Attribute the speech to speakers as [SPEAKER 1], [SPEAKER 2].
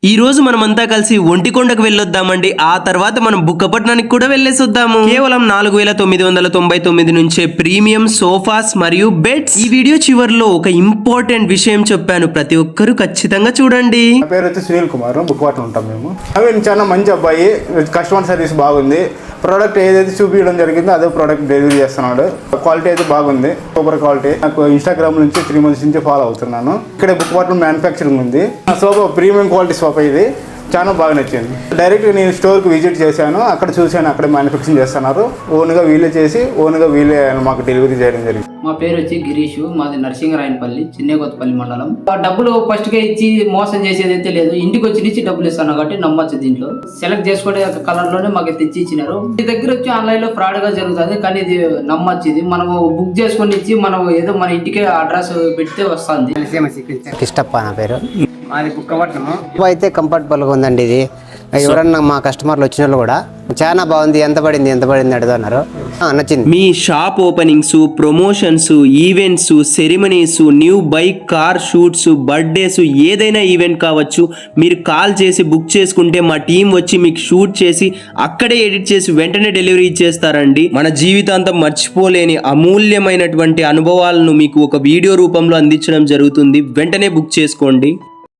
[SPEAKER 1] ఈ రోజు మనమంతా కలిసి ఒంటికొండకు వెళ్ళొద్దామండి. ఆ తర్వాత మనం బుక్కపట్నానికి కూడా వెళ్ళేసొద్దాము. కేవలం 4999 నుంచే ప్రీమియం సోఫాస్ మరియు బెడ్స్. ఈ వీడియో చివరిలో ఒక ఇంపార్టెంట్ విషయం చెప్పాను, ప్రతి ఒక్కరు ఖచ్చితంగా చూడండి.
[SPEAKER 2] నా పేరు వచ్చి సునీల్ కుమార్, బుక్కపట్నం ఉంటాం మేము. నవీన్ చాలా మంచి అబ్బాయి, కస్టమర్ సర్వీస్ బాగుంది. ప్రోడక్ట్ ఏదైతే చూపించడం జరిగిందో అదే ప్రోడక్ట్ డెలివరీ చేస్తున్నాడు. క్వాలిటీ అయితే బాగుంది, సూపర్ క్వాలిటీ. నాకు ఇన్స్టాగ్రామ్ నుంచి 3 months నుంచి ఫాలో అవుతున్నాను. ఇక్కడ బుక్కపట్నం మ్యానుఫ్యాక్చరింగ్ ఉంది. సోఫా ప్రీమియం క్వాలిటీ సోఫా ఇది, చాలా బాగా నచ్చింది. డైరెక్ట్ నేను స్టోర్కి విజిట్ చేశాను, అక్కడ చూశాను, అక్కడ మ్యానుఫ్యాక్చరింగ్ చేస్తున్నారు. ఓన్గా వీళ్ళే చేసి ఓన్గా వీళ్ళే మాకు డెలివరీ చేయడం జరిగింది.
[SPEAKER 3] మా పేరు వచ్చి గిరీష్, మాది నరసింగరాయనపల్లి, చిన్నకొత్తపల్లి మండలం. డబ్బులు ఫస్ట్గా ఇచ్చి మోసం చేసేది అయితే లేదు, ఇంటికి వచ్చి ఇచ్చి డబ్బులు ఇస్తాను కాబట్టి నమ్మచ్చు. దీంట్లో సెలెక్ట్ చేసుకునే కలర్ లోనే మాకు తెచ్చి ఇచ్చినారు. మీ దగ్గర వచ్చి ఆన్లైన్ లో ఫ్రాడ్ గా జరుగుతుంది, కానీ ఇది నమ్మచ్చు. ఇది మనం బుక్ చేసుకుని ఇచ్చి మనం ఏదో మన ఇంటికే అడ్రస్ పెడితే వస్తుంది.
[SPEAKER 4] కిష్టప్ప నా పేరు.
[SPEAKER 3] మాది బుక్కపట్నము.
[SPEAKER 4] అయితే కంఫర్టబుల్గా ఉందండి. ఇది ఎవరన్నా మా కస్టమర్లు వచ్చిన వాళ్ళు కూడా చాలా బాగుంది, ఎంత పడింది అడుగుతున్నారు. నచ్చింది.
[SPEAKER 1] మీ shop openings, promotions, events, ceremonies, new bike, car shoots, birthdays, ఏదైనా ఈవెంట్ కావచ్చు, మీరు కాల్ చేసి బుక్ చేసుకుంటే మా టీం వచ్చి మీకు షూట్ చేసి అక్కడే ఎడిట్ చేసి వెంటనే డెలివరీ ఇచ్చేస్తారండి. మన జీవితాంతం మర్చిపోలేని అమూల్యమైనటువంటి అనుభవాలను మీకు ఒక వీడియో రూపంలో అందించడం జరుగుతుంది. వెంటనే బుక్ చేసుకోండి.